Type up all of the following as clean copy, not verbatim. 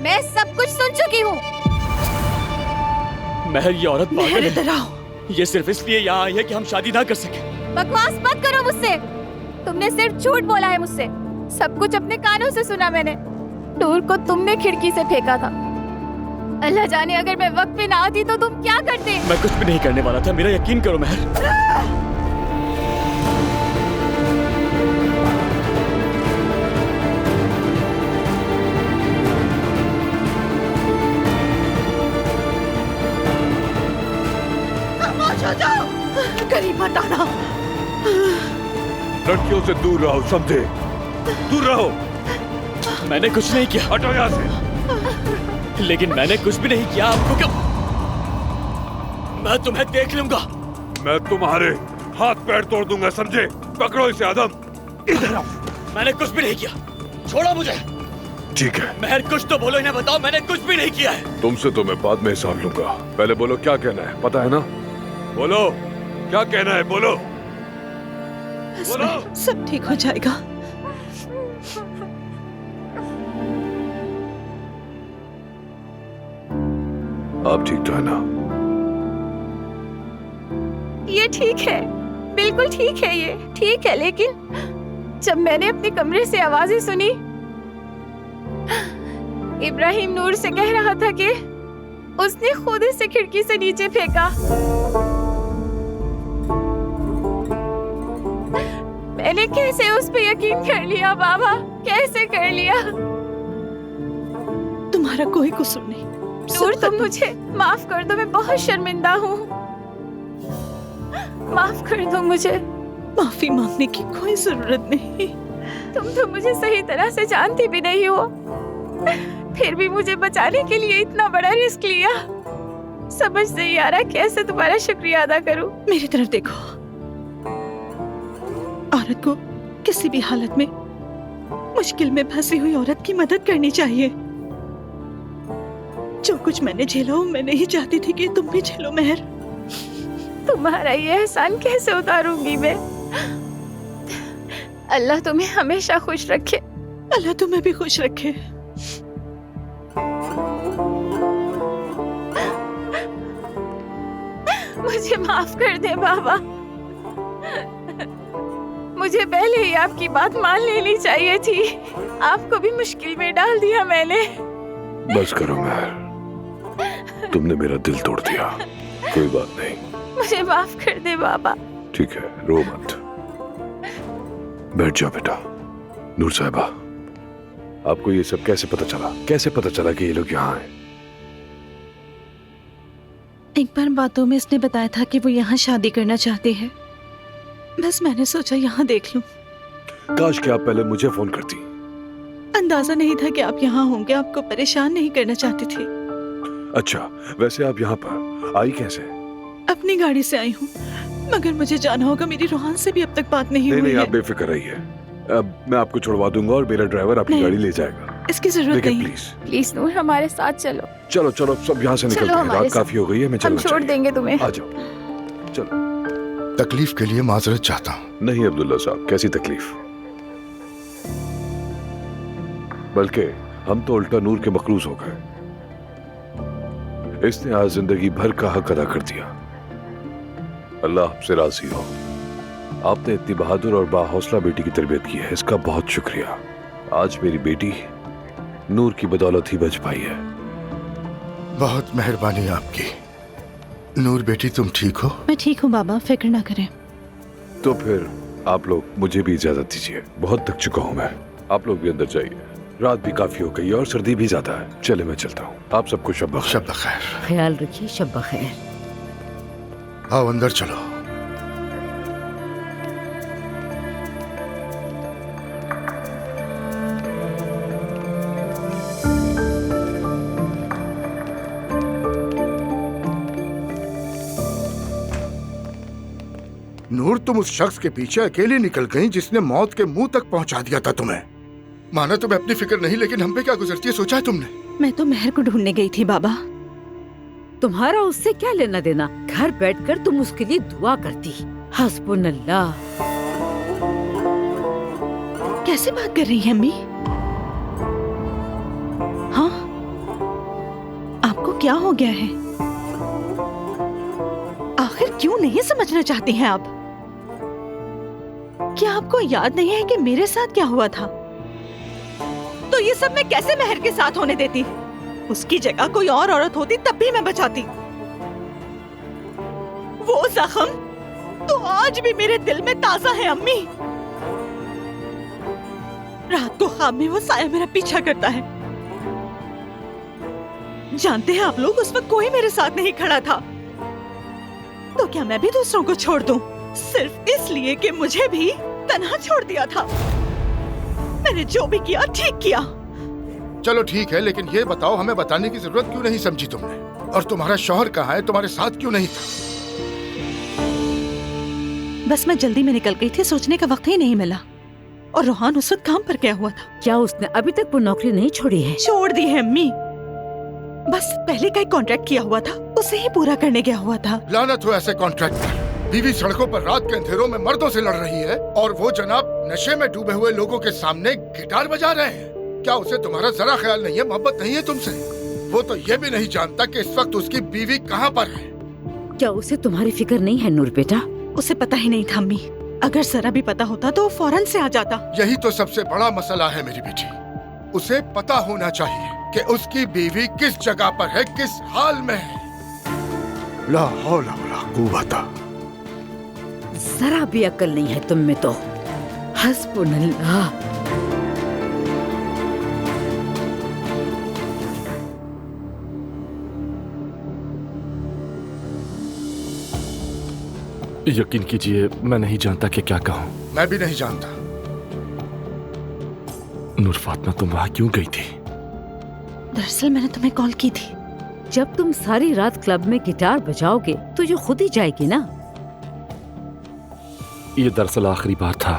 मैं सब कुछ सुन चुकी हूँ। महर, ये औरत पागल है। इधर आओ। ये सिर्फ इसलिए यहाँ आई है कि हम शादी ना कर सके। बकवास मत करो मुझसे। तुमने सिर्फ झूठ बोला है मुझसे। सब कुछ अपने कानों से सुना मैंने। नूर को तुमने खिड़की से फेंका था। अल्लाह जाने अगर मैं वक्त पे ना आती तो तुम क्या करते। मैं कुछ भी नहीं करने वाला था, मेरा यकीन करो महर। करीब मत आना। लड़कियों से दूर रहो, समझे? दूर रहो। मैंने कुछ नहीं किया। हटो यहाँ से। लेकिन मैंने कुछ भी नहीं किया। आपको क्यों? मैं तुम्हें देख लूंगा। मैं तुम्हारे हाथ पैर तोड़ दूंगा, समझे? पकड़ो इसे आदम। इधर आओ। मैंने कुछ भी नहीं किया। छोड़ो मुझे। ठीक है। महर, कुछ तो बोलो, इन्हें बताओ मैंने कुछ भी नहीं किया है। तुमसे तो मैं बाद में हिसाब लूंगा। पहले बोलो क्या कहना है, पता है ना? बोलो क्या कहना है, बोलो। बोलो। सब ठीक हो जाएगा। आप ठीक तो है ना? ये ठीक है, बिल्कुल ठीक है, ये ठीक है। लेकिन जब मैंने अपने कमरे से आवाजें सुनी, इब्राहिम नूर से कह रहा था कि उसने खुद इसे खिड़की से नीचे फेंका। मैंने कैसे उस पे यकीन कर लिया बाबा, कैसे कर लिया? तुम्हारा कोई कसूर नहीं। नूर, तुम मुझे माफ कर दो, मैं बहुत शर्मिंदा हूँ। माफ कर दो मुझे। माफी मांगने की कोई जरूरत नहीं। तुम तो मुझे सही तरह से जानती भी नहीं हो, फिर भी मुझे बचाने के लिए इतना बड़ा रिस्क लिया। समझ नहीं आ रहा कैसे तुम्हारा शुक्रिया अदा करूं। मेरी तरफ देखो। औरत को किसी भी हालत में, मुश्किल में फंसी हुई औरत की मदद करनी चाहिए। जो कुछ मैंने झेला हूँ, मैं नहीं चाहती थी कि तुम भी झेलो महर। तुम्हारा ये एहसान कैसे उतारूंगी मैं? अल्लाह तुम्हें हमेशा खुश रखे। अल्लाह तुम्हें भी खुश रखे। मुझे माफ कर दे बाबा। मुझे पहले ही आपकी बात मान लेनी चाहिए थी। आपको भी मुश्किल में डाल दिया मैंने। बस करो महर, तुमने मेरा दिल तोड़ दिया। कोई बात नहीं। मुझे माफ कर दे बाबा। ठीक है, रो मत। बैठ जाओ बेटा। नूर साहिबा, आपको ये सब कैसे पता चला? कैसे पता चला कि ये लोग यहाँ हैं? एक बार बातों में इसने बताया था कि वो यहाँ शादी करना चाहते हैं। बस मैंने सोचा यहाँ देख लूं। काश कि आप पहले मुझे फोन करती। अंदाजा नहीं था कि आप यहाँ होंगे। आपको परेशान नहीं करना चाहती थी। अच्छा, वैसे आप यहाँ पर आई कैसे? अपनी गाड़ी से आई हूँ, मगर मुझे जाना होगा। मेरी रोहान से भी अब तक बात नहीं हुई नहीं, है। आप बेफिक्र रहिए। अब मैं आपको छुड़वा दूंगा और मेरा ड्राइवर आपकी नहीं, गाड़ी ले जाएगा। इसकी जरूरत नहीं। प्लीज प्लीज नूर, हमारे साथ चलो। चलो चलो, सब यहाँ से निकलते हैं। हमारे रात साथ। काफी हो गई है, मैं हम चलना छोड़ चाहिए। देंगे तुम्हें। आ जाओ, चलो। तकलीफ के लिए माजरत चाहता हूँ। नहीं अब्दुल्ला साहब, कैसी तकलीफ? बल्कि हम तो उल्टा नूर के मकरूज हो गए। इसने आज जिंदगी भर का हक अदा कर दिया। अल्लाह आपसे राजी हो। आपने इतनी बहादुर और बाहौसला बेटी की तरबियत की है, इसका बहुत शुक्रिया। आज मेरी बेटी नूर की बदौलत ही बच पाई है। बहुत मेहरबानी आपकी। नूर बेटी, तुम ठीक हो? मैं ठीक हूँ बाबा, फिक्र ना करें। तो फिर आप लोग मुझे भी इजाजत दीजिए। बहुत थक चुका हूँ मैं। आप लोग भी अंदर जाइए। रात भी काफी हो गई है और सर्दी भी ज्यादा है। चले, मैं चलता हूँ। आप सबको शब बखैर। शब बखैर। ख्याल रखिए। शब बखैर। आओ अंदर चलो। नूर, तुम उस शख्स के पीछे अकेली निकल गई जिसने मौत के मुंह तक पहुंचा दिया था तुम्हें। माना तुम्हें अपनी फिक्र नहीं, लेकिन हम पे क्या गुजरती है सोचा है तुमने? मैं तो महर को ढूंढने गई थी बाबा। तुम्हारा उससे क्या लेना देना? घर बैठकर तुम उसके लिए दुआ करती। हस्बुनल्लाह। कैसे बात कर रही है अम्मी? हाँ, क्या हो गया है? आखिर क्यों नहीं समझना चाहती हैं आप? क्या आपको याद नहीं है कि मेरे साथ क्या हुआ था? तो ये सब मैं कैसे महर के साथ होने देती? उसकी जगह कोई और औरत होती तब भी मैं बचाती। वो जख्म तो आज भी मेरे दिल में ताजा है अम्मी। रात को ख्वाब में वो साया मेरा पीछा करता है। जानते हैं आप लोग, उस वक्त कोई मेरे साथ नहीं खड़ा था। तो क्या मैं भी दूसरों को छोड़ दूं सिर्फ इसलिए कि मुझे भी तन्हा छोड़ दिया था? मैंने जो भी किया ठीक किया। चलो ठीक है, लेकिन ये बताओ हमें बताने की जरूरत क्यों नहीं समझी तुमने? और तुम्हारा शौहर कहाँ है? तुम्हारे साथ क्यों नहीं था? बस मैं जल्दी में निकल गई थी, सोचने का वक्त ही नहीं मिला। और रोहान उस वक्त काम पर गया हुआ था। क्या उसने अभी तक वो नौकरी नहीं छोड़ी है? छोड़ दी है अम्मी। बस पहले का एक कॉन्ट्रैक्ट किया हुआ था, उसे ही पूरा करने गया हुआ था। लानत हो ऐसे कॉन्ट्रैक्ट पर। बीवी सड़कों पर रात के अंधेरों में मर्दों से लड़ रही है और वो जनाब नशे में डूबे हुए लोगों के सामने गिटार बजा रहे हैं। क्या उसे तुम्हारा जरा ख्याल नहीं है? मोहब्बत नहीं है तुमसे? वो तो ये भी नहीं जानता कि इस वक्त उसकी बीवी कहाँ पर है। क्या उसे तुम्हारी फिक्र नहीं है नूर बेटा? उसे पता ही नहीं था अम्मी। अगर जरा भी पता होता तो वो फौरन से आ जाता। यही तो सबसे बड़ा मसला है मेरी बेटी। उसे पता होना चाहिए कि उसकी बीवी किस जगह पर है, किस हाल में है। ला हौला वला कुव्वता। जरा भी अक्ल नहीं है तुम में तो। हस्बुनल्लाह। यकीन कीजिए, मैं नहीं जानता कि क्या कहूँ। मैं भी नहीं जानता। नूर फातिमा, तुम वहाँ क्यों गई थी? दरअसल मैंने तुम्हें कॉल की थी। जब तुम सारी रात क्लब में गिटार बजाओगे तो ये खुद ही जाएगी ना। ये दरअसल आखिरी बार था।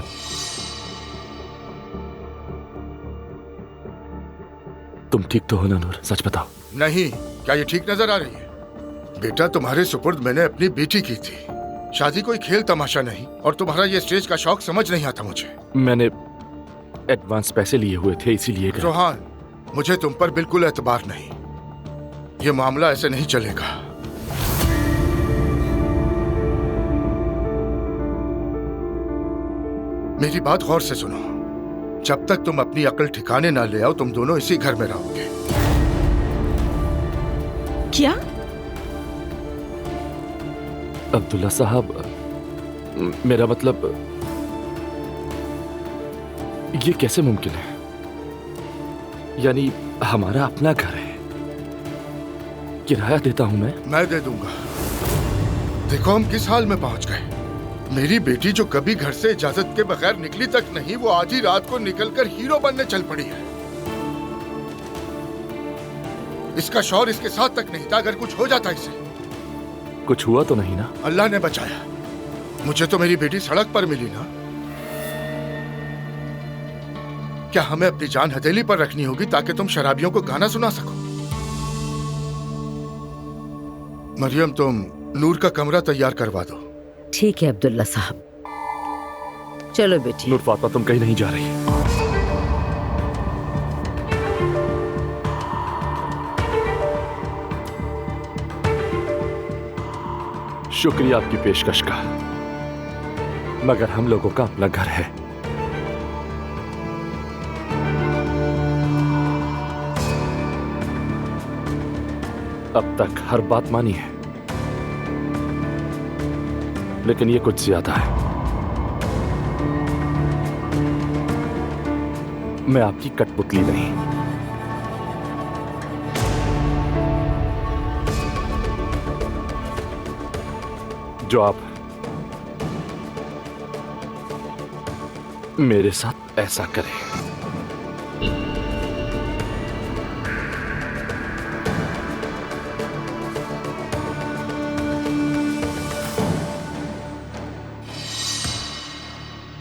तुम ठीक तो हो ना नूर? सच बताओ। नहीं, क्या ये ठीक नजर आ रही है? बेटा, तुम्हारे सुपुर्द मैंने अपनी बेटी की थी। शादी कोई खेल तमाशा नहीं। और तुम्हारा ये स्टेज का शौक समझ नहीं आता मुझे। मैंने एडवांस पैसे लिए हुए थे, इसीलिए गया। रोहान, मुझे तुम पर बिल्कुल एतबार नहीं। ये मामला ऐसे नहीं चलेगा। मेरी बात गौर से सुनो। जब तक तुम अपनी अकल ठिकाने ना ले आओ, तुम दोनों इसी घर में रहोगे। क्या? अब्दुल्ला साहब, मेरा मतलब ये कैसे मुमकिन है? यानी हमारा अपना घर है, किराया देता हूं मैं दे दूंगा। देखो हम किस हाल में पहुंच गए। मेरी बेटी जो कभी घर से इजाजत के बगैर निकली तक नहीं, वो आधी रात को निकलकर हीरो बनने चल पड़ी है। इसका शौहर इसके साथ तक नहीं था। अगर कुछ हो जाता इसे। कुछ हुआ तो नहीं ना? अल्लाह ने बचाया। मुझे तो मेरी बेटी सड़क पर मिली ना। क्या हमें अपनी जान हथेली पर रखनी होगी ताकि तुम शराबियों को गाना सुना सको? मरियम, तुम नूर का कमरा तैयार करवा दो। ठीक है अब्दुल्ला साहब। चलो बेटी। नूर फातिमा, तुम कहीं नहीं जा रही। शुक्रिया आपकी पेशकश का, मगर हम लोगों का अपना घर है। अब तक हर बात मानी है, लेकिन ये कुछ ज्यादा है। मैं आपकी कठपुतली नहीं। जो आप मेरे साथ ऐसा करें।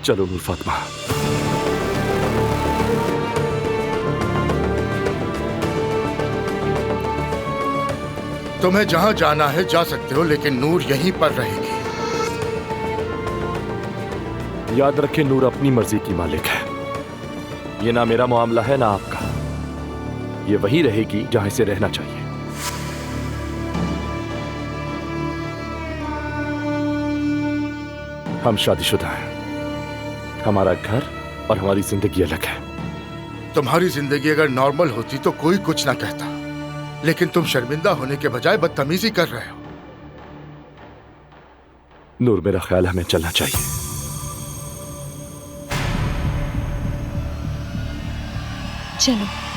चलो नूर फातिमा। तुम्हें जहां जाना है जा सकते हो, लेकिन नूर यहीं पर रहेगी। याद रखें, नूर अपनी मर्जी की मालिक है। ये ना मेरा मामला है ना आपका। ये वहीं रहेगी जहां इसे रहना चाहिए। हम शादीशुदा हैं, हमारा घर और हमारी जिंदगी अलग है। तुम्हारी जिंदगी अगर नॉर्मल होती तो कोई कुछ ना कहता, लेकिन तुम शर्मिंदा होने के बजाय बदतमीजी कर रहे हो। नूर, मेरा ख्याल हमें चलना चाहिए। चलो।